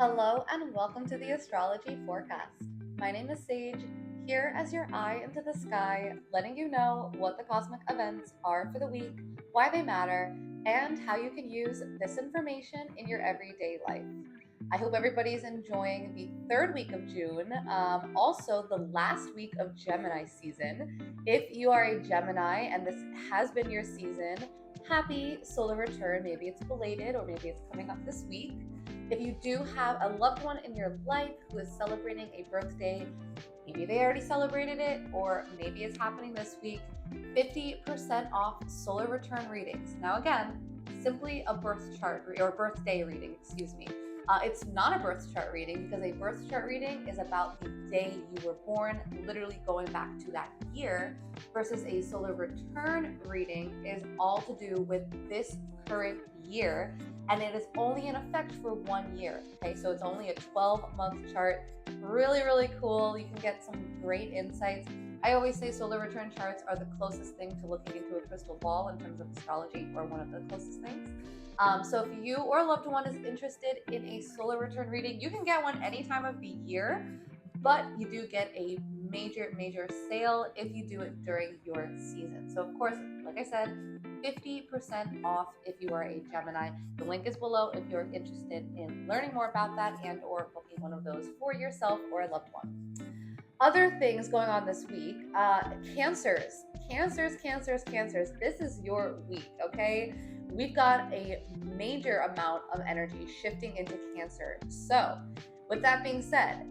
Hello and welcome to the Astrology Forecast. My name is Sage, here as your eye into the sky, letting you know what the cosmic events are for the week, why they matter, and how you can use this information in your everyday life. I hope everybody's enjoying the third week of June, also the last week of Gemini season. If you are a Gemini and this has been your season, happy solar return. Maybe it's belated or maybe it's coming up this week. If you do have a loved one in your life who is celebrating a birthday, maybe they already celebrated it, or maybe it's happening this week, 50% off solar return readings. Now, again, simply a birth chart or birthday reading, excuse me. It's not a birth chart reading because a birth chart reading is about the day you were born, literally going back to that year, versus a solar return reading is all to do with this current year, and it is only in effect for 1 year. Okay, so it's only a 12-month chart. Really cool. You can get some great insights. I always say solar return charts are the closest thing to looking into a crystal ball in terms of astrology, or one of the closest things. So if you or a loved one is interested in a solar return reading, you can get one any time of the year, but you do get a major sale if you do it during your season. So of course, like I said, 50% off if you are a Gemini. The link is below if you're interested in learning more about that and or booking one of those for yourself or a loved one. Other things going on this week, Cancers. This is your week, okay? We've got a major amount of energy shifting into Cancer. So with that being said,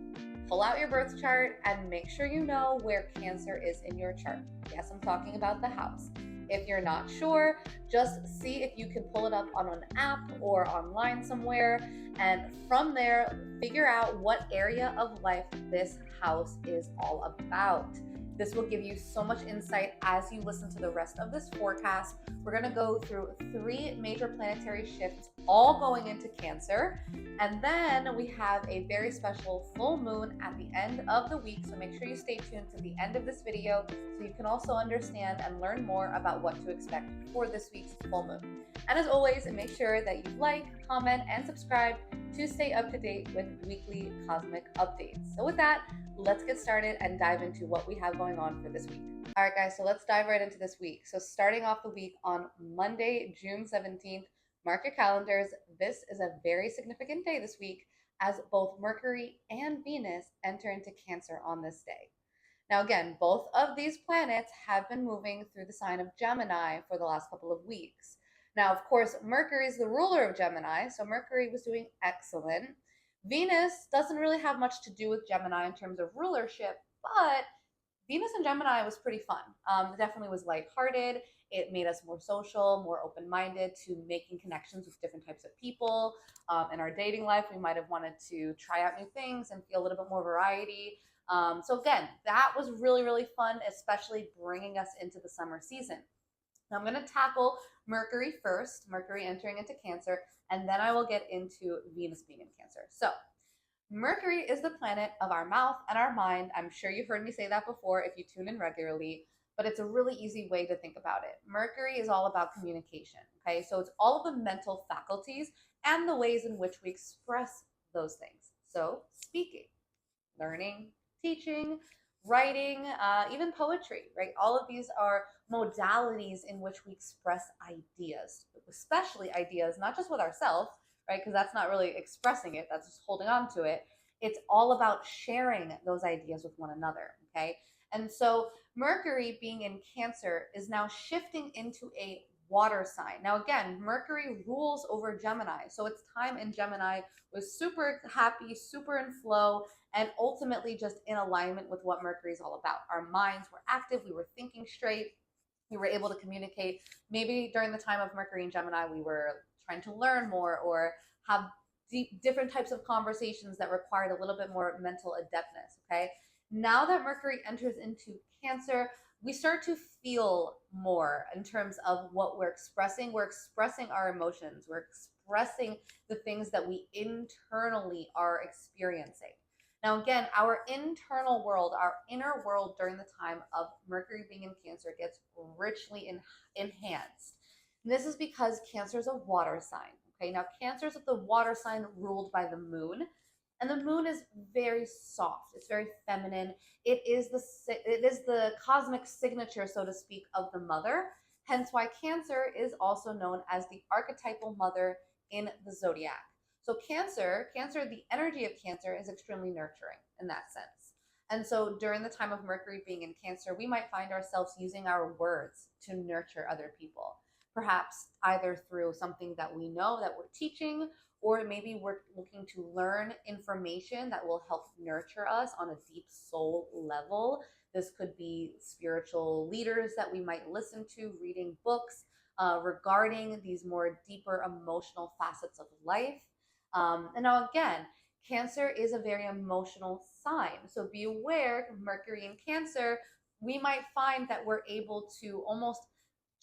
pull out your birth chart and make sure you know where Cancer is in your chart. Yes, I'm talking about the house. If you're not sure, just see if you can pull it up on an app or online somewhere, and from there, figure out what area of life this house is all about. This will give you so much insight as you listen to the rest of this forecast. We're going to go through 3 major planetary shifts, all going into Cancer. And then we have a very special full moon at the end of the week. So make sure you stay tuned to the end of this video so you can also understand and learn more about what to expect for this week's full moon. And as always, make sure that you like, comment, and subscribe to stay up to date with weekly cosmic updates. So with that, let's get started and dive into what we have going on for this week. All right, guys, so let's dive right into this week. So starting off the week on Monday, June 17th, mark your calendars. This is a very significant day this week as both Mercury and Venus enter into Cancer on this day. Now, again, both of these planets have been moving through the sign of Gemini for the last couple of weeks. Now, of course, Mercury is the ruler of Gemini, so Mercury was doing excellent. Venus doesn't really have much to do with Gemini in terms of rulership, but Venus and Gemini was pretty fun. It definitely was lighthearted. It made us more social, more open-minded to making connections with different types of people. In our dating life, we might have wanted to try out new things and feel a little bit more variety. So again, that was really fun, especially bringing us into the summer season. Now I'm going to tackle Mercury first, Mercury entering into Cancer, and then I will get into Venus being in Cancer. So Mercury is the planet of our mouth and our mind. I'm sure you've heard me say that before if you tune in regularly, but it's a really easy way to think about it. Mercury is all about communication, okay? So it's all of the mental faculties and the ways in which we express those things. So speaking, learning, teaching, writing, even poetry, right? All of these are modalities in which we express ideas, especially ideas, not just with ourselves, right? Because that's not really expressing it, that's just holding on to it. It's all about sharing those ideas with one another, okay? And so Mercury being in Cancer is now shifting into a water sign. Now, again, Mercury rules over Gemini. So its time in Gemini was super happy, super in flow, and ultimately just in alignment with what Mercury is all about. Our minds were active, we were thinking straight, we were able to communicate. Maybe during the time of Mercury and Gemini, we were trying to learn more or have different types of conversations that required a little bit more mental adeptness, okay? Now that Mercury enters into Cancer, we start to feel more in terms of what we're expressing. We're expressing our emotions. We're expressing the things that we internally are experiencing. Now, again, our internal world, our inner world during the time of Mercury being in Cancer gets richly enhanced. And this is because Cancer is a water sign. Okay, now Cancer is the water sign ruled by the moon, and the moon is very soft. It's very feminine. It is the cosmic signature, so to speak, of the mother. Hence, why Cancer is also known as the archetypal mother in the zodiac. So Cancer, the energy of Cancer is extremely nurturing in that sense. And so during the time of Mercury being in Cancer, we might find ourselves using our words to nurture other people. Perhaps either through something that we know that we're teaching, or maybe we're looking to learn information that will help nurture us on a deep soul level. This could be spiritual leaders that we might listen to, reading books regarding these more deeper emotional facets of life. And now, again, Cancer is a very emotional sign. So be aware, Mercury in Cancer, we might find that we're able to almost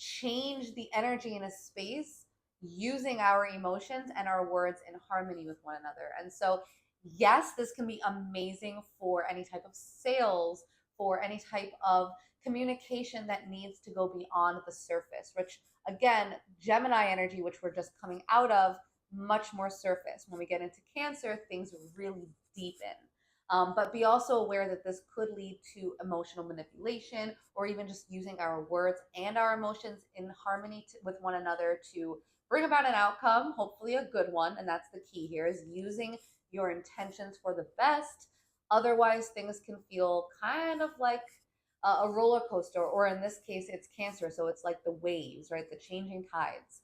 change the energy in a space using our emotions and our words in harmony with one another. And so, yes, this can be amazing for any type of sales, for any type of communication that needs to go beyond the surface, which again, Gemini energy, which we're just coming out of, much more surface. When we get into Cancer, things really deepen. But be also aware that this could lead to emotional manipulation, or even just using our words and our emotions in harmony with one another to bring about an outcome, hopefully a good one. And that's the key here, is using your intentions for the best. Otherwise, things can feel kind of like a roller coaster, or in this case, it's Cancer. So it's like the waves, right? The changing tides.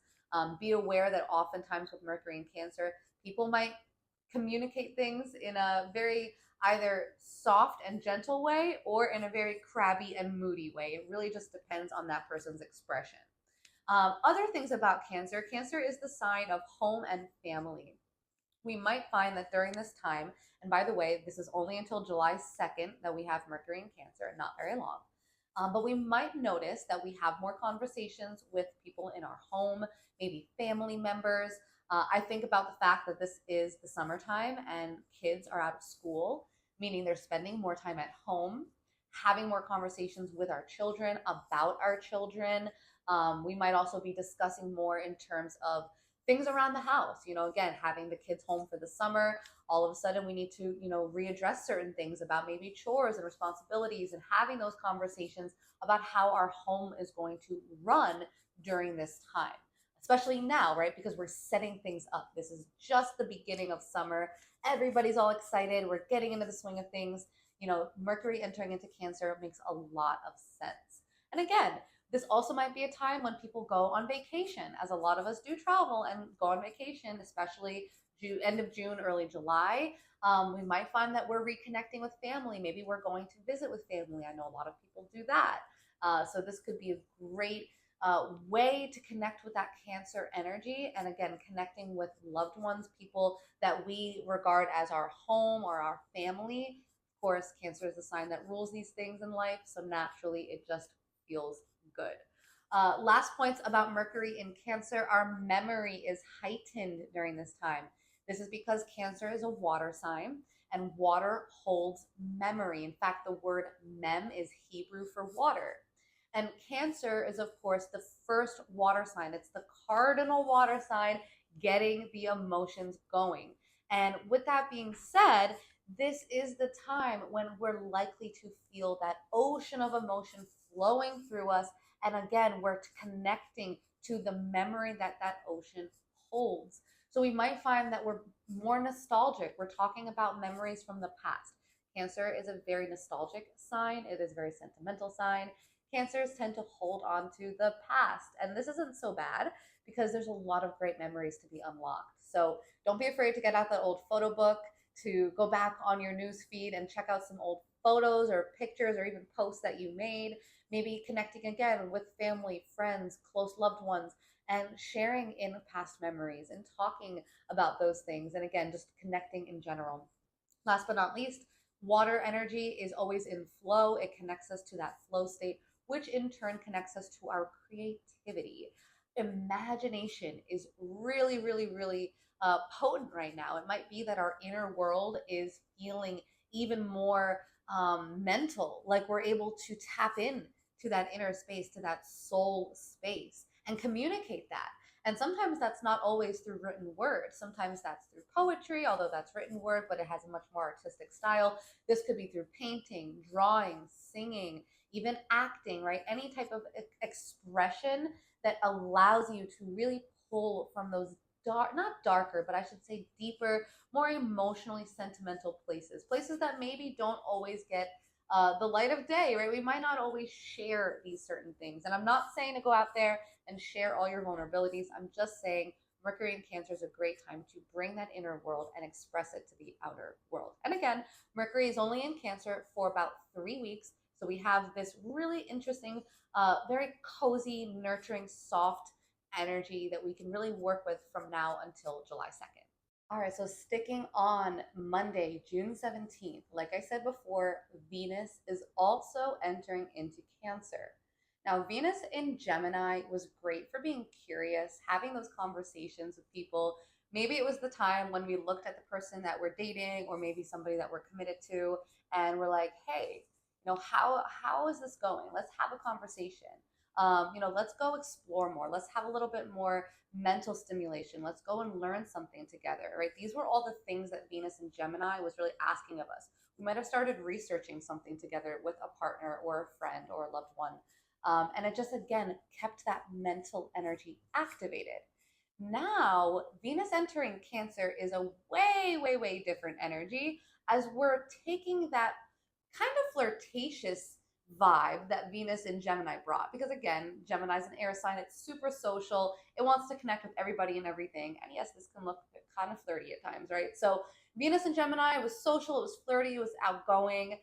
Be aware that oftentimes with Mercury and Cancer, people might communicate things in a very either soft and gentle way, or in a very crabby and moody way. It really just depends on that person's expression. Other things about Cancer is the sign of home and family. We might find that during this time, and by the way, this is only until July 2nd that we have Mercury in Cancer, not very long. But we might notice that we have more conversations with people in our home, maybe family members. I think about the fact that this is the summertime and kids are out of school, meaning they're spending more time at home, having more conversations with our children about our children. We might also be discussing more in terms of things around the house. Again, having the kids home for the summer, all of a sudden we need to, readdress certain things about maybe chores and responsibilities, and having those conversations about how our home is going to run during this time, especially now, right? Because we're setting things up. This is just the beginning of summer. Everybody's all excited. We're getting into the swing of things. Mercury entering into Cancer makes a lot of sense. And again, this also might be a time when people go on vacation, as a lot of us do travel and go on vacation, especially end of June, early July. We might find that we're reconnecting with family. Maybe we're going to visit with family. I know a lot of people do that. So this could be a great way to connect with that Cancer energy. And again, connecting with loved ones, people that we regard as our home or our family. Of course, Cancer is the sign that rules these things in life. So naturally, it just feels good. Last points about Mercury in Cancer: our memory is heightened during this time. This is because Cancer is a water sign, and water holds memory. In fact, the word mem is Hebrew for water. And Cancer is, of course, the first water sign. It's the cardinal water sign getting the emotions going. And with that being said, this is the time when we're likely to feel that ocean of emotion flowing through us. And again, we're connecting to the memory that that ocean holds. So we might find that we're more nostalgic. We're talking about memories from the past. Cancer is a very nostalgic sign. It is a very sentimental sign. Cancers tend to hold on to the past. And this isn't so bad, because there's a lot of great memories to be unlocked. So don't be afraid to get out that old photo book, to go back on your news feed and check out some old photos or pictures or even posts that you made. Maybe connecting again with family, friends, close loved ones, and sharing in past memories and talking about those things. And again, just connecting in general. Last but not least, water energy is always in flow. It connects us to that flow state, which in turn connects us to our creativity. Imagination is really, really, really potent right now. It might be that our inner world is feeling even more mental, like we're able to tap in to that inner space, to that soul space, and communicate that. And sometimes that's not always through written word. Sometimes that's through poetry, although that's written word, but it has a much more artistic style. This could be through painting, drawing, singing, even acting, right? Any type of expression that allows you to really pull from those dark, not darker, but I should say deeper, more emotionally sentimental places, places that maybe don't always get the light of day, right? We might not always share these certain things. And I'm not saying to go out there and share all your vulnerabilities. I'm just saying Mercury in Cancer is a great time to bring that inner world and express it to the outer world. And again, Mercury is only in Cancer for about 3 weeks. So we have this really interesting, very cozy, nurturing, soft energy that we can really work with from now until July 2nd. All right, so sticking on Monday, June 17th, like I said before, Venus is also entering into Cancer. Now, Venus in Gemini was great for being curious, having those conversations with people. Maybe it was the time when we looked at the person that we're dating or maybe somebody that we're committed to and we're like, hey, how is this going? Let's have a conversation. Let's go explore more. Let's have a little bit more mental stimulation. Let's go and learn something together, right? These were all the things that Venus in Gemini was really asking of us. We might have started researching something together with a partner or a friend or a loved one. And it just, again, kept that mental energy activated. Now, Venus entering Cancer is a way, way, way different energy as we're taking that kind of flirtatious vibe that Venus in Gemini brought. Because again, Gemini is an air sign. It's super social. It wants to connect with everybody and everything. And yes, this can look kind of flirty at times, right? So Venus in Gemini was social. It was flirty. It was outgoing.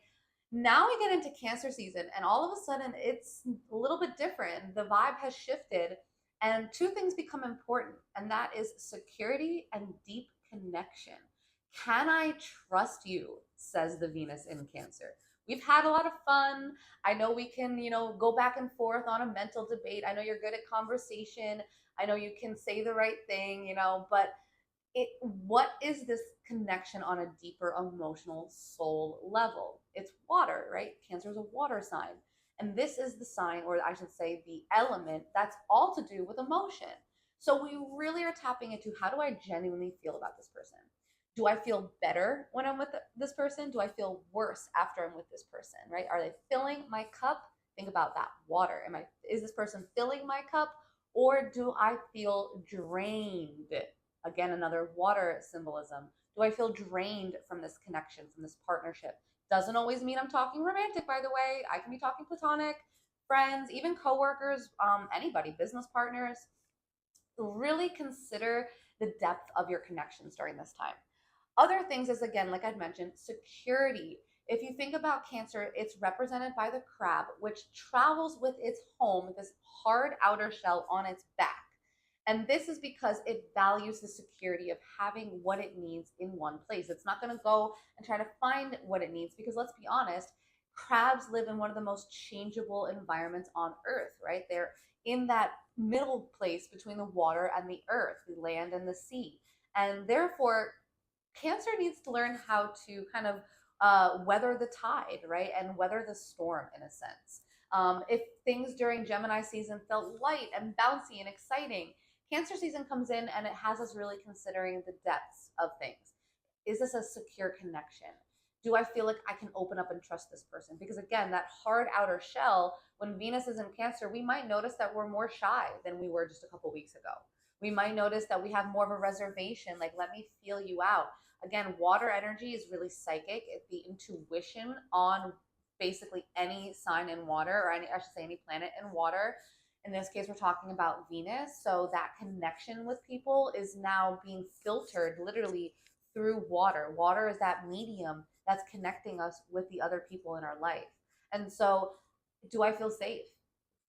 Now we get into Cancer season, and all of a sudden it's a little bit different. The vibe has shifted, and two things become important, and that is security and deep connection. Can I trust you? Says the Venus in Cancer. We've had a lot of fun. I know we can, go back and forth on a mental debate. I know you're good at conversation. I know you can say the right thing, but what is this connection on a deeper emotional soul level? It's water, right? Cancer is a water sign. And this is the sign, or I should say the element, that's all to do with emotion. So we really are tapping into, how do I genuinely feel about this person? Do I feel better when I'm with this person? Do I feel worse after I'm with this person, right? Are they filling my cup? Think about that. Water. Is this person filling my cup, or do I feel drained? Again, another water symbolism. Do I feel drained from this connection, from this partnership? Doesn't always mean I'm talking romantic, by the way. I can be talking platonic, friends, even coworkers, anybody, business partners. Really consider the depth of your connections during this time. Other things is, again, like I'd mentioned, security. If you think about Cancer, it's represented by the crab, which travels with its home, this hard outer shell on its back. And this is because it values the security of having what it needs in one place. It's not going to go and try to find what it needs, because let's be honest, crabs live in one of the most changeable environments on Earth, right? They're in that middle place between the water and the earth, the land and the sea. And therefore, Cancer needs to learn how to kind of weather the tide, right? And weather the storm in a sense. If things during Gemini season felt light and bouncy and exciting, Cancer season comes in and it has us really considering the depths of things. Is this a secure connection? Do I feel like I can open up and trust this person? Because again, that hard outer shell, when Venus is in Cancer, we might notice that we're more shy than we were just a couple weeks ago. We might notice that we have more of a reservation, like, let me feel you out. Again, water energy is really psychic. It's the intuition on basically any sign in water, or I should say any planet in water. In this case, we're talking about Venus. So that connection with people is now being filtered literally through water. Water is that medium that's connecting us with the other people in our life. And so, do I feel safe?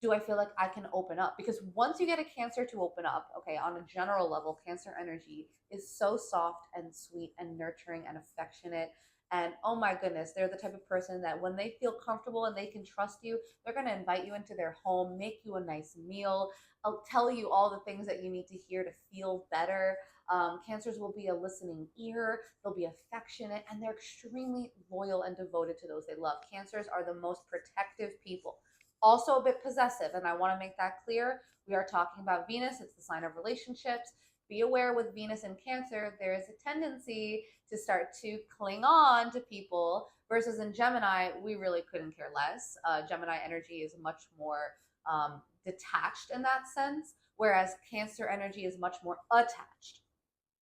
Do I feel like I can open up? Because once you get a Cancer to open up, okay, on a general level, Cancer energy is so soft and sweet and nurturing and affectionate. And oh my goodness, they're the type of person that when they feel comfortable and they can trust you, they're going to invite you into their home, make you a nice meal, I'll tell you all the things that you need to hear to feel better. Cancers will be a listening ear, they'll be affectionate, and they're extremely loyal and devoted to those they love. Cancers are the most protective people. also a bit possessive. And I want to make that clear. We are talking about Venus, it's the sign of relationships. Be aware with Venus in Cancer, there is a tendency to start to cling on to people, versus in Gemini, we really couldn't care less. Gemini energy is much more detached in that sense, whereas Cancer energy is much more attached.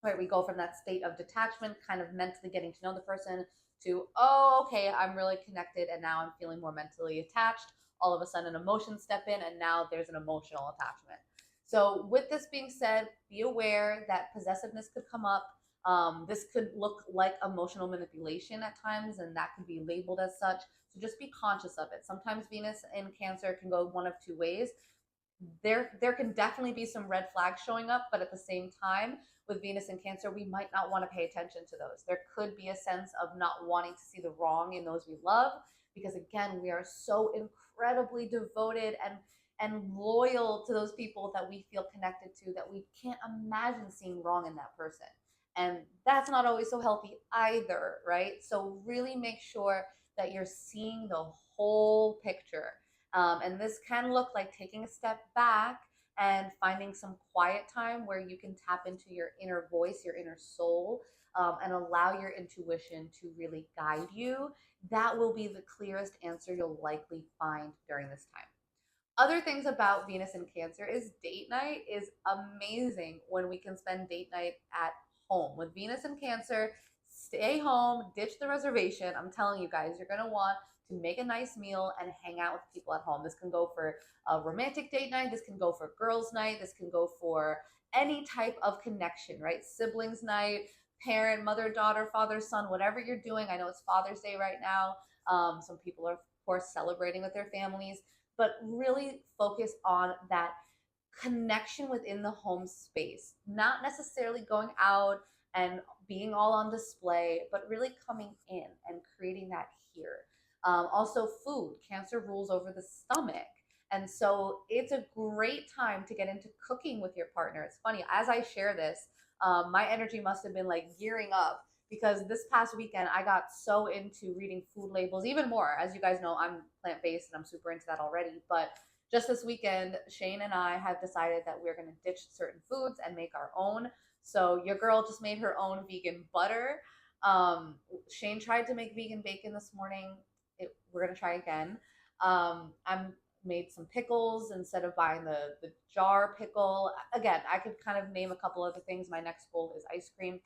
Right, we go from that state of detachment, kind of mentally getting to know the person, to, oh, okay, I'm really connected, and now I'm feeling more mentally attached. All of a sudden, emotions step in, and now there's an emotional attachment. So, with this being said, be aware that possessiveness could come up. This could look like emotional manipulation at times, and that could be labeled as such. So, just be conscious of it. Sometimes Venus in Cancer can go one of two ways. There can definitely be some red flags showing up, but at the same time, with Venus in Cancer, we might not want to pay attention to those. There could be a sense of not wanting to see the wrong in those we love, because again, we are so incredibly devoted and loyal to those people that we feel connected to, that we can't imagine seeing wrong in that person. And that's not always so healthy either, right? So really make sure that you're seeing the whole picture. And this can look like taking a step back and finding some quiet time where you can tap into your inner voice, your inner soul, and allow your intuition to really guide you. That will be the clearest answer you'll likely find during this time. Other things about Venus in Cancer is date night is amazing when we can spend date night at home. With Venus in Cancer, stay home, ditch the reservation. I'm telling you guys, you're going to want to make a nice meal and hang out with people at home. This can go for a romantic date night. This can go for girls' night. This can go for any type of connection, right? Siblings' night, parent, mother, daughter, father, son, whatever you're doing. I know it's Father's Day right now. Some people are, of course, celebrating with their families, but really focus on that connection within the home space, not necessarily going out and being all on display, but really coming in and creating that here. Also, food. Cancer rules over the stomach. And so it's a great time to get into cooking with your partner. It's funny, as I share this, my energy must have been like gearing up, because this past weekend I got so into reading food labels even more. As you guys know, I'm plant based and I'm super into that already. But just this weekend, Shane and I have decided that we're going to ditch certain foods and make our own. So your girl just made her own vegan butter. Shane tried to make vegan bacon this morning. We're going to try again. I'm made some pickles instead of buying the jar pickle. Again, I could kind of name a couple other things. My next goal is ice cream.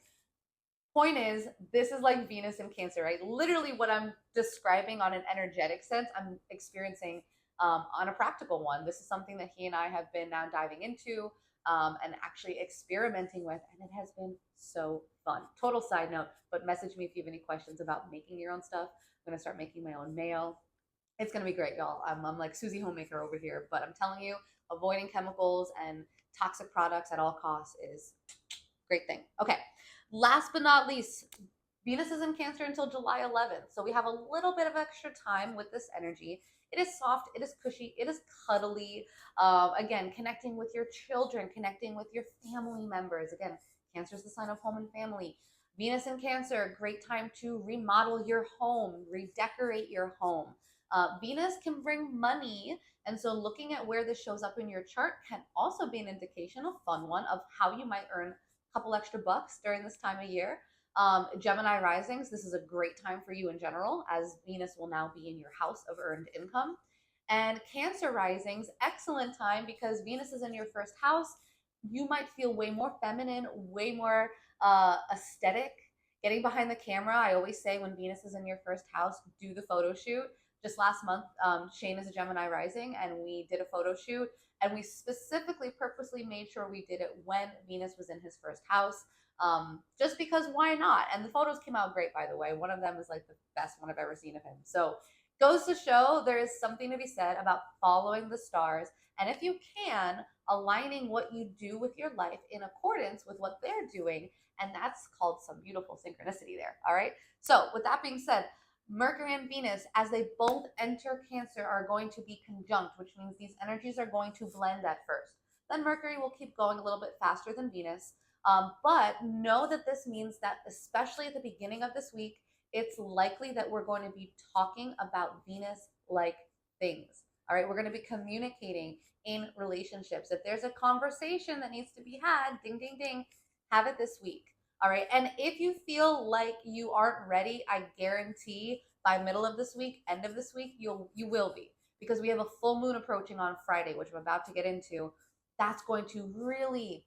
Point is, this is like Venus in Cancer, right? Literally what I'm describing on an energetic sense, I'm experiencing on a practical one. This is something that he and I have been now diving into and actually experimenting with, and it has been so fun. Total side note, but message me if you have any questions about making your own stuff. I'm going to start making my own mayo. It's going to be great, y'all. I'm like Susie Homemaker over here, but I'm telling you, avoiding chemicals and toxic products at all costs is a great thing. Okay. Last but not least, Venus is in Cancer until July 11th. So we have a little bit of extra time with this energy. It is soft, it is cushy, it is cuddly. Again, connecting with your children, connecting with your family members. Again, Cancer is the sign of home and family. Venus in Cancer, great time to remodel your home, redecorate your home. Venus can bring money. And so looking at where this shows up in your chart can also be an indication, a fun one, of how you might earn couple extra bucks during this time of year. Gemini risings, this is a great time for you in general, as Venus will now be in your house of earned income. And Cancer risings, excellent time because Venus is in your first house. You might feel way more feminine, way more aesthetic. Getting behind the camera, I always say when Venus is in your first house, do the photo shoot. Just last month, Shane is a Gemini rising, and we did a photo shoot. And we specifically, purposely made sure we did it when Venus was in his first house, just because why not? And the photos came out great, by the way. One of them is like the best one I've ever seen of him. So goes to show there is something to be said about following the stars. And if you can, aligning what you do with your life in accordance with what they're doing. And that's called some beautiful synchronicity there. All right. So with that being said, Mercury and Venus, as they both enter Cancer, are going to be conjunct, which means these energies are going to blend at first. Then Mercury will keep going a little bit faster than Venus. But know that this means that, especially at the beginning of this week, it's likely that we're going to be talking about Venus-like things. All right, we're going to be communicating in relationships. If there's a conversation that needs to be had, ding, ding, ding, have it this week. All right. And if you feel like you aren't ready, I guarantee by middle of this week, end of this week, you will be, because we have a full moon approaching on Friday, which I'm about to get into. That's going to really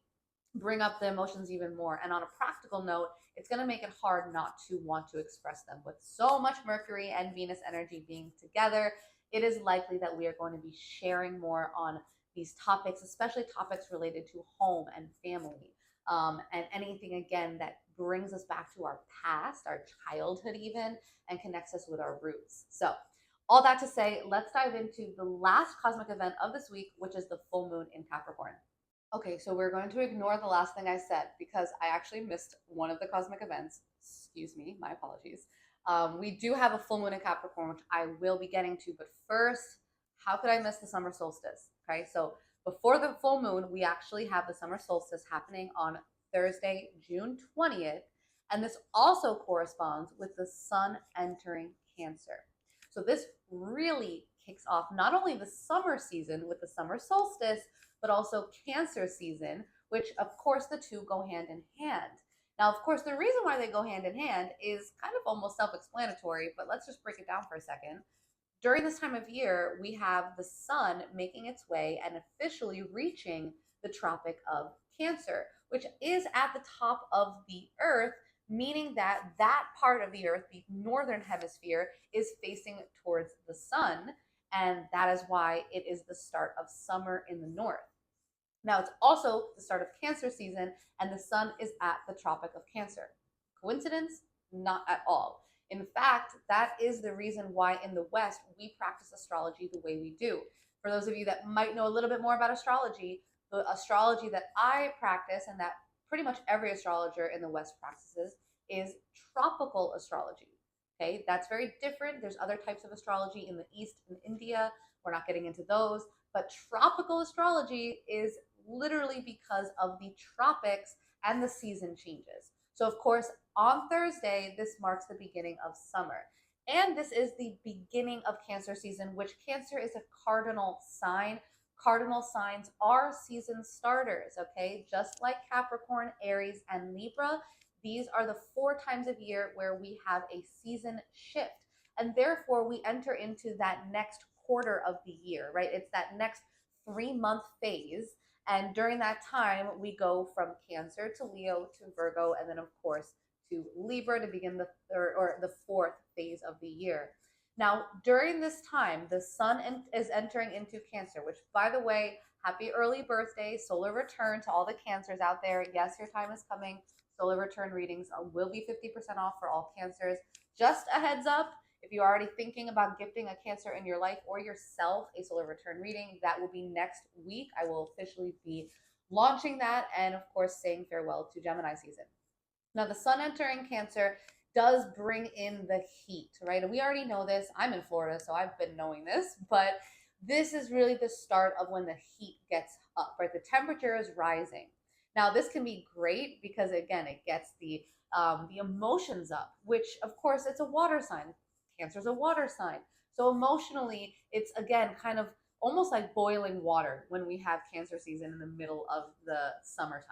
bring up the emotions even more. And on a practical note, it's going to make it hard not to want to express them. With so much Mercury and Venus energy being together, it is likely that we are going to be sharing more on these topics, especially topics related to home and family, and anything again that brings us back to our past, our childhood, even, and connects us with our roots. So, all that to say, let's dive into the last cosmic event of this week, which is the full moon in Capricorn. Okay, so we're going to ignore the last thing I said because I actually missed one of the cosmic events. Excuse me, my apologies. We do have a full moon in Capricorn, which I will be getting to. But first, how could I miss the summer solstice? Okay, so before the full moon, we actually have the summer solstice happening on Thursday, June 20th. And this also corresponds with the sun entering Cancer. So this really kicks off not only the summer season with the summer solstice, but also Cancer season, which of course the two go hand in hand. Now, of course, the reason why they go hand in hand is kind of almost self explanatory, but let's just break it down for a second. During this time of year, we have the sun making its way and officially reaching the Tropic of Cancer, which is at the top of the Earth, meaning that that part of the Earth, the northern hemisphere, is facing towards the sun. And that is why it is the start of summer in the north. Now, it's also the start of Cancer season, and the sun is at the Tropic of Cancer. Coincidence? Not at all. In fact, that is the reason why in the West we practice astrology the way we do. For those of you that might know a little bit more about astrology, the astrology that I practice and that pretty much every astrologer in the West practices is tropical astrology. Okay, that's very different. There's other types of astrology in the East and India. We're not getting into those, but tropical astrology is literally because of the tropics and the season changes. So, of course, on Thursday, this marks the beginning of summer. And this is the beginning of Cancer season, which Cancer is a cardinal sign. Cardinal signs are season starters, okay? Just like Capricorn, Aries, and Libra, these are the 4 times of year where we have a season shift. And therefore, we enter into that next quarter of the year, right? It's that next 3-month phase. And during that time, we go from Cancer to Leo to Virgo, and then, of course, to Libra to begin the third or the 4th phase of the year. Now, during this time, the sun is entering into Cancer, which, by the way, happy early birthday, solar return to all the Cancers out there. Yes, your time is coming. Solar return readings will be 50% off for all Cancers. Just a heads up, if you're already thinking about gifting a Cancer in your life or yourself a solar return reading, that will be next week. I will officially be launching that and, of course, saying farewell to Gemini season. Now, the sun entering Cancer does bring in the heat, right? And we already know this. I'm in Florida, so I've been knowing this, but this is really the start of when the heat gets up, right? The temperature is rising. Now, this can be great because, again, it gets the emotions up, which, of course, it's a water sign. Cancer is a water sign. So emotionally, it's, again, kind of almost like boiling water when we have Cancer season in the middle of the summertime.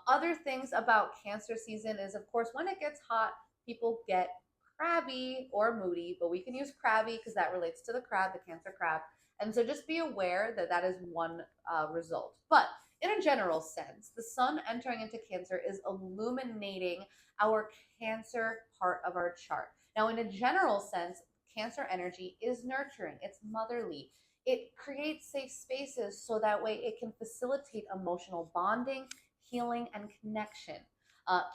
Other things about Cancer season is, of course, when it gets hot, people get crabby or moody, but we can use crabby because that relates to the crab, the Cancer crab. And so just be aware that that is one result. But in a general sense, the sun entering into Cancer is illuminating our Cancer part of our chart. Now, in a general sense, Cancer energy is nurturing, it's motherly. It creates safe spaces so that way it can facilitate emotional bonding, healing, and connection.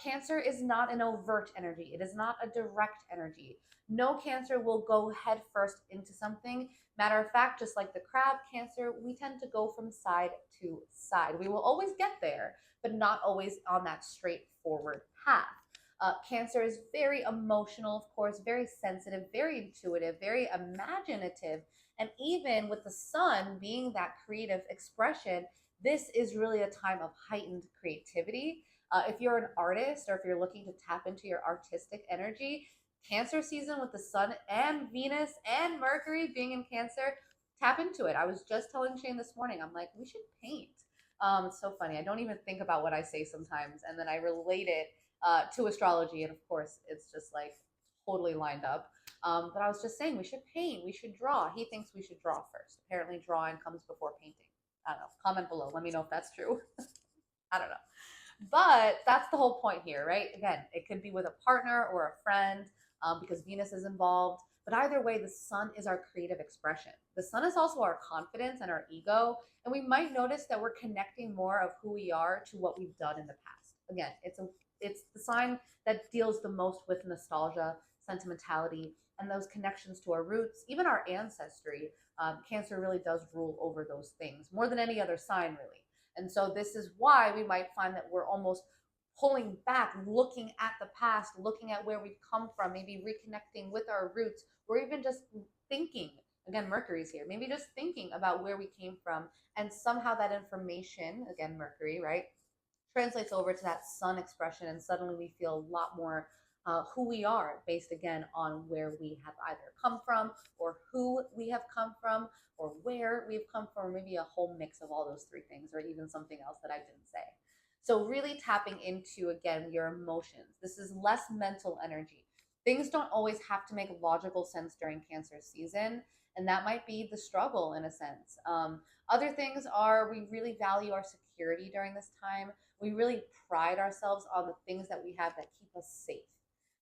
Cancer is not an overt energy. It is not a direct energy. No Cancer will go head first into something. Matter of fact, just like the crab Cancer, we tend to go from side to side. We will always get there, but not always on that straightforward path. Cancer is very emotional, of course, very sensitive, very intuitive, very imaginative. And even with the sun being that creative expression, this is really a time of heightened creativity. If you're an artist or if you're looking to tap into your artistic energy, Cancer season with the sun and Venus and Mercury being in Cancer tap into it. I was just telling Shane this morning, I'm like, we should paint. It's so funny. I don't even think about what I say sometimes, and then I relate it to astrology, and of course, it's just like totally lined up. But I was just saying we should paint, we should draw. He thinks we should draw first. Apparently, drawing comes before painting. I don't know. Comment below. Let me know if that's true. I don't know. But that's the whole point here, right? Again, it could be with a partner or a friend because Venus is involved. But either way, the sun is our creative expression. The sun is also our confidence and our ego. And we might notice that we're connecting more of who we are to what we've done in the past. Again, it's the sign that deals the most with nostalgia, sentimentality, and those connections to our roots, even our ancestry. Cancer really does rule over those things more than any other sign, really. And so this is why we might find that we're almost pulling back, looking at the past, looking at where we've come from, maybe reconnecting with our roots, or even just thinking. Again, Mercury's here. Maybe just thinking about where we came from, and somehow that information, again, Mercury, right, translates over to that sun expression, and suddenly we feel a lot more who we are based again on where we have either come from or who we have come from or where we've come from, or maybe a whole mix of all those three things, or even something else that I didn't say. So really tapping into, again, your emotions. This is less mental energy. Things don't always have to make logical sense during Cancer season, and that might be the struggle in a sense. Other things are we really value our security during this time. We really pride ourselves on the things that we have that keep us safe.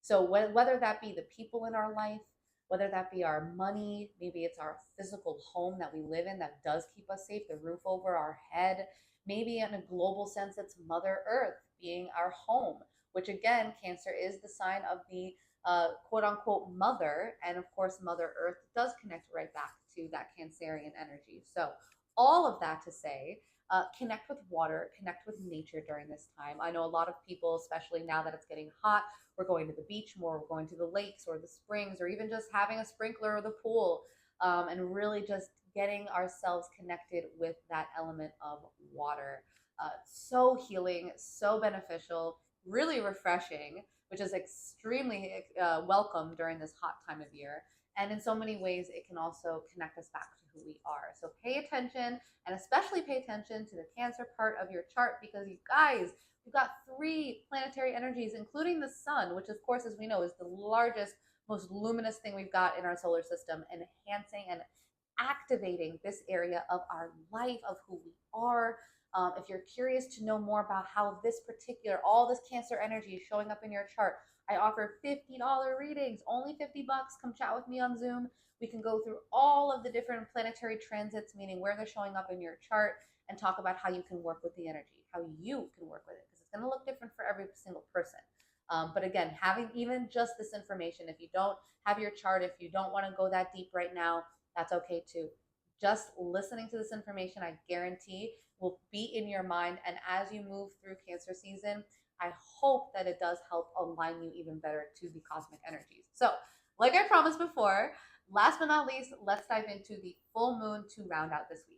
So whether that be the people in our life, whether that be our money, maybe it's our physical home that we live in that does keep us safe, the roof over our head, maybe in a global sense, it's Mother Earth being our home, which again, Cancer is the sign of the quote unquote mother. And of course, Mother Earth does connect right back to that Cancerian energy. So all of that to say, connect with water, connect with nature during this time. I know a lot of people, especially now that it's getting hot, we're going to the beach more, we're going to the lakes or the springs, or even just having a sprinkler or the pool, and really just getting ourselves connected with that element of water. So healing, so beneficial, really refreshing, which is extremely welcome during this hot time of year. And in so many ways, it can also connect us back to who we are. So pay attention, and especially pay attention to the Cancer part of your chart, because you guys, we've got 3 planetary energies, including the sun, which of course, as we know, is the largest, most luminous thing we've got in our solar system, enhancing and activating this area of our life, of who we are. If you're curious to know more about how this particular, all this Cancer energy is showing up in your chart, I offer $50 readings, only 50 bucks. Come chat with me on Zoom. We can go through all of the different planetary transits, meaning where they're showing up in your chart, and talk about how you can work with the energy, how you can work with it, because it's going to look different for every single person. But again, having even just this information, if you don't have your chart, if you don't want to go that deep right now, that's okay too. Just listening to this information, I guarantee, will be in your mind. And as you move through Cancer season, I hope that it does help align you even better to the cosmic energies. So, like I promised before, last but not least, let's dive into the full moon to round out this week.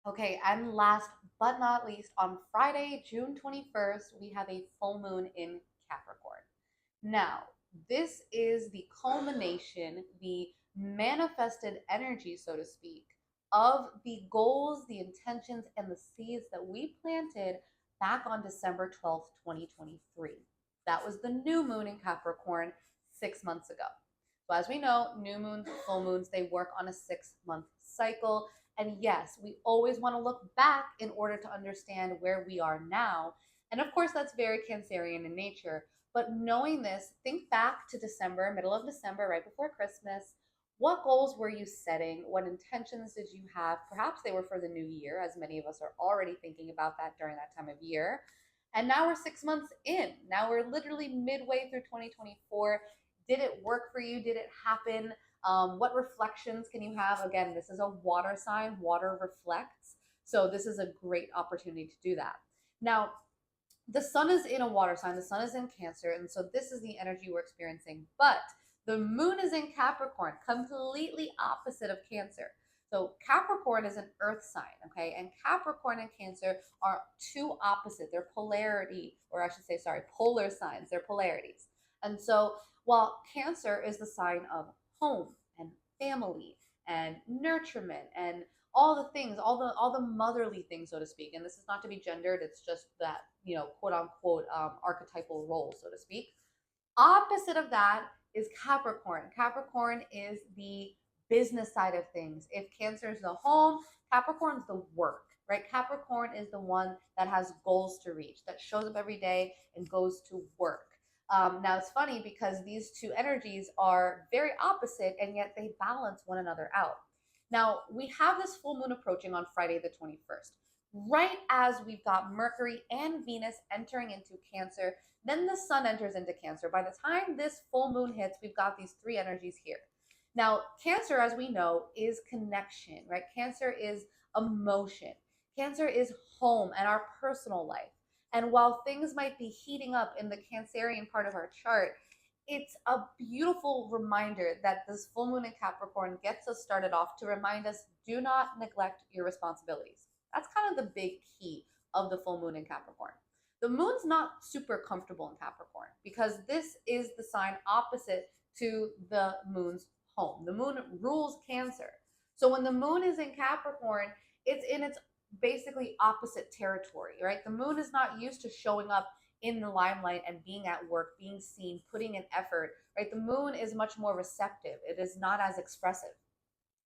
Okay, and last but not least, on Friday, June 21st, we have a full moon in Capricorn. Now, this is the culmination, the manifested energy, so to speak, of the goals, the intentions, and the seeds that we planted back on December 12th, 2023. That was the new moon in Capricorn 6 months ago. So, as we know, new moons, full moons, they work on a 6-month cycle. And yes, we always want to look back in order to understand where we are now. And of course, that's very Cancerian in nature. But knowing this, think back to December, middle of December, right before Christmas. What goals were you setting? What intentions did you have? Perhaps they were for the new year, as many of us are already thinking about that during that time of year. And now we're 6 months in. Now we're literally midway through 2024. Did it work for you? Did it happen? What reflections can you have? Again, this is a water sign. Water reflects. So this is a great opportunity to do that. Now, the sun is in a water sign. The sun is in Cancer. And so this is the energy we're experiencing. But the moon is in Capricorn, completely opposite of Cancer. So Capricorn is an earth sign, okay? And Capricorn and Cancer are 2 opposite. They're polarity, or I should say, sorry, polar signs. They're polarities. And so while Cancer is the sign of home and family and nurturement and all the things, all the motherly things, so to speak. And this is not to be gendered; it's just that, quote unquote, archetypal role, so to speak. Opposite of that is Capricorn. Capricorn is the business side of things. If Cancer is the home, Capricorn is the work, right? Capricorn is the one that has goals to reach, that shows up every day and goes to work. Now, it's funny because these two energies are very opposite and yet they balance one another out. Now, we have this full moon approaching on Friday, the 21st. Right as we've got Mercury and Venus entering into Cancer, then the sun enters into Cancer. By the time this full moon hits, we've got these three energies here. Now, Cancer, as we know, is connection, right? Cancer is emotion. Cancer is home and our personal life. And while things might be heating up in the Cancerian part of our chart, it's a beautiful reminder that this full moon in Capricorn gets us started off to remind us, do not neglect your responsibilities. That's kind of the big key of the full moon in Capricorn. The moon's not super comfortable in Capricorn because this is the sign opposite to the moon's home. The moon rules Cancer. So when the moon is in Capricorn, it's in its basically opposite territory, right? The moon is not used to showing up in the limelight and being at work, being seen, putting in effort, right? The moon is much more receptive. It is not as expressive.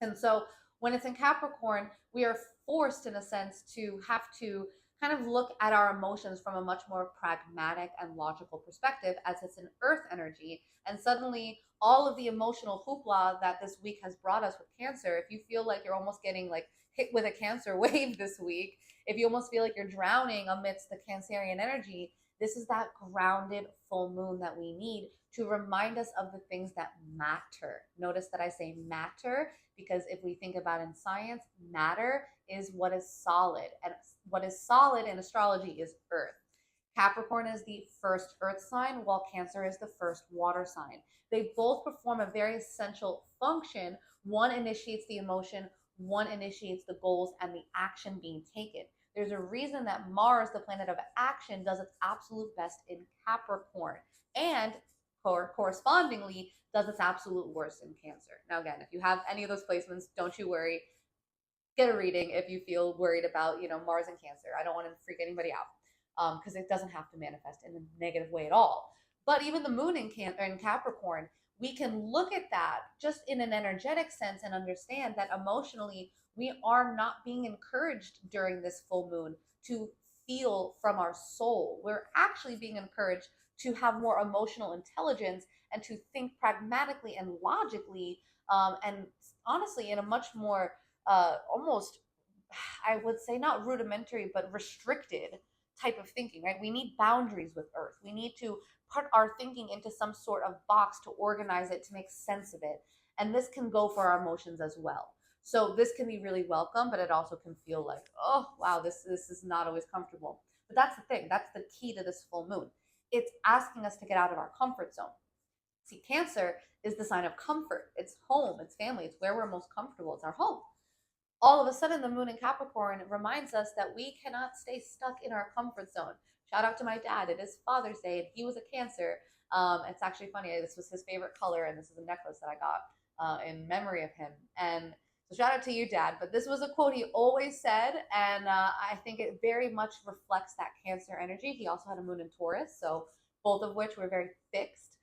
And so when it's in Capricorn, we are forced, in a sense, to have to kind of look at our emotions from a much more pragmatic and logical perspective, as it's an earth energy. And suddenly, all of the emotional hoopla that this week has brought us with Cancer, if you feel like you're almost getting like hit with a Cancer wave this week, if you almost feel like you're drowning amidst the Cancerian energy, this is that grounded full moon that we need to remind us of the things that matter. Notice that I say matter because if we think about in science, matter is what is solid. And what is solid in astrology is earth. Capricorn is the first earth sign, while Cancer is the first water sign. They both perform a very essential function. One initiates the emotion, one initiates the goals and the action being taken. There's a reason that Mars, the planet of action, does its absolute best in Capricorn and correspondingly does its absolute worst in Cancer. Now, again, if you have any of those placements, don't you worry. Get a reading if you feel worried about, Mars and Cancer. I don't want to freak anybody out because it doesn't have to manifest in a negative way at all. But even the moon in Capricorn, we can look at that just in an energetic sense and understand that emotionally we are not being encouraged during this full moon to feel from our soul. We're actually being encouraged to have more emotional intelligence and to think pragmatically and logically, and honestly in a much more almost, I would say, not rudimentary but restricted type of thinking, right? We need boundaries with earth. We need to put our thinking into some sort of box to organize it, to make sense of it. And this can go for our emotions as well. So this can be really welcome, but it also can feel like, oh wow, this is not always comfortable. But that's the thing. That's the key to this full moon. It's asking us to get out of our comfort zone. See, Cancer is the sign of comfort. It's home, it's family, it's where we're most comfortable, it's our home. All of a sudden, the moon in Capricorn reminds us that we cannot stay stuck in our comfort zone. Shout out to my dad. It is Father's Day, and he was a Cancer. It's actually funny. This was his favorite color, and this is a necklace that I got in memory of him. And so shout out to you, Dad. But this was a quote he always said, and I think it very much reflects that Cancer energy. He also had a moon in Taurus, so both of which were very fixed.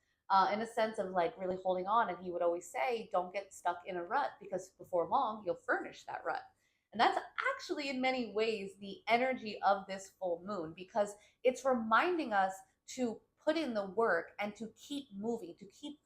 In a sense of like really holding on. And he would always say, don't get stuck in a rut because before long, you'll furnish that rut. And that's actually, in many ways, the energy of this full moon because it's reminding us to put in the work and to keep moving, to keep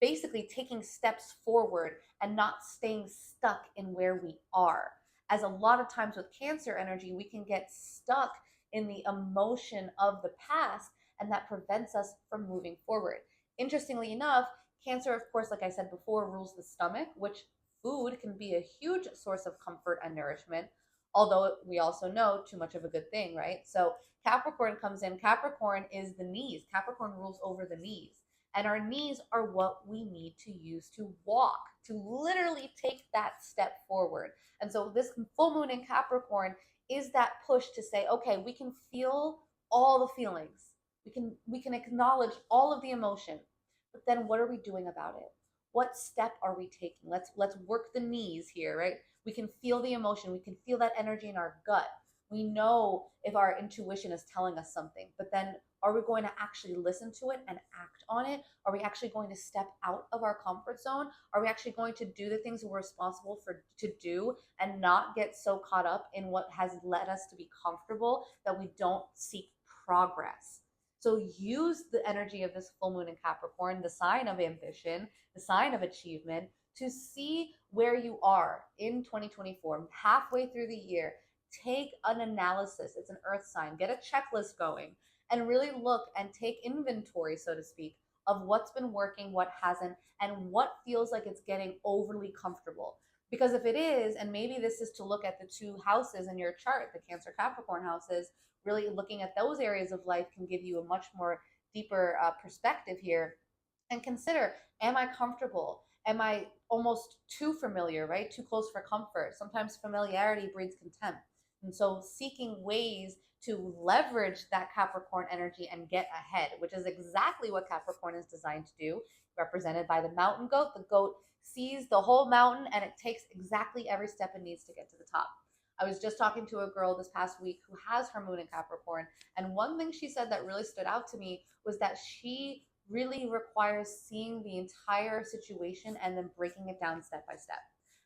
basically taking steps forward and not staying stuck in where we are. As a lot of times with Cancer energy, we can get stuck in the emotion of the past, and that prevents us from moving forward. Interestingly enough, Cancer, of course, like I said before, rules the stomach, which food can be a huge source of comfort and nourishment, although we also know too much of a good thing, right? So Capricorn comes in. Capricorn is the knees. Capricorn rules over the knees. And our knees are what we need to use to walk, to literally take that step forward. And so this full moon in Capricorn is that push to say, okay, we can feel all the feelings. We can acknowledge all of the emotion, but then what are we doing about it? what step are we taking? Let's work the knees here, right? We can feel the emotion, we can feel that energy in our gut. We know if our intuition is telling us something, but then are we going to actually listen to it and act on it? Are we actually going to step out of our comfort zone? Are we actually going to do the things we're responsible for to do and not get so caught up in what has led us to be comfortable that we don't seek progress? So use the energy of this full moon in Capricorn, the sign of ambition, the sign of achievement, to see where you are in 2024, halfway through the year. Take an analysis. It's an earth sign. Get a checklist going and really look and take inventory, so to speak, of what's been working, what hasn't, and what feels like it's getting overly comfortable. Because if it is, and maybe this is to look at the two houses in your chart, the Cancer Capricorn houses, really looking at those areas of life can give you a much more deeper perspective here. And consider, am I comfortable? Am I almost too familiar, right? Too close for comfort. Sometimes familiarity breeds contempt. And so seeking ways to leverage that Capricorn energy and get ahead, which is exactly what Capricorn is designed to do, represented by the mountain goat. The goat sees the whole mountain and it takes exactly every step it needs to get to the top. I was just talking to a girl this past week who has her moon in Capricorn, and one thing she said that really stood out to me was that she really requires seeing the entire situation and then breaking it down step by step.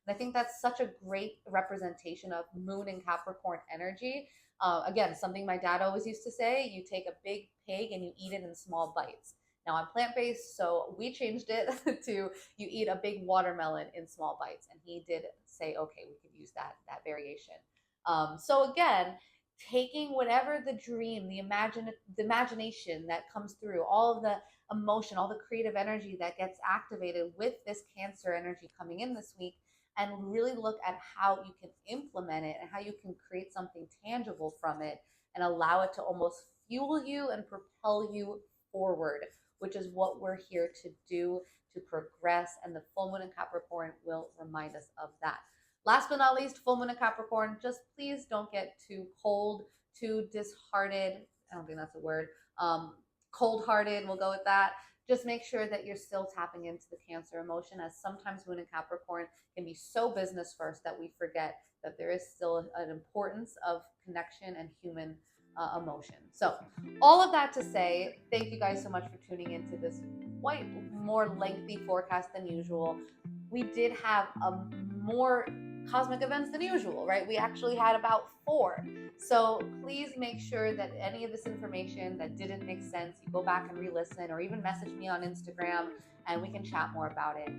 And I think that's such a great representation of moon and Capricorn energy. Again, something my dad always used to say, you take a big pig and you eat it in small bites. Now I'm plant-based, so we changed it to you eat a big watermelon in small bites. And he did say, okay, we could use that variation. So again, taking whatever the dream, the imagination that comes through, all of the emotion, all the creative energy that gets activated with this Cancer energy coming in this week, and really look at how you can implement it and how you can create something tangible from it and allow it to almost fuel you and propel you forward, which is what we're here to do, to progress. And the full moon in Capricorn will remind us of that. Last but not least, full moon in Capricorn, just please don't get too cold, too disheartened. I don't think that's a word. Cold-hearted, we'll go with that. Just make sure that you're still tapping into the Cancer emotion, as sometimes moon in Capricorn can be so business first that we forget that there is still an importance of connection and human emotion. So all of that to say, thank you guys so much for tuning into this quite more lengthy forecast than usual. We did have more cosmic events than usual, right? We actually had about 4. So please make sure that any of this information that didn't make sense, you go back and re-listen, or even message me on Instagram and we can chat more about it.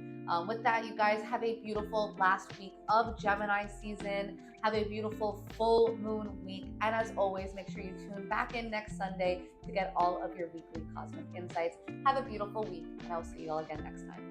With that, you guys have a beautiful last week of Gemini season. Have a beautiful full moon week. And as always, make sure you tune back in next Sunday to get all of your weekly cosmic insights. Have a beautiful week, and I'll see you all again next time.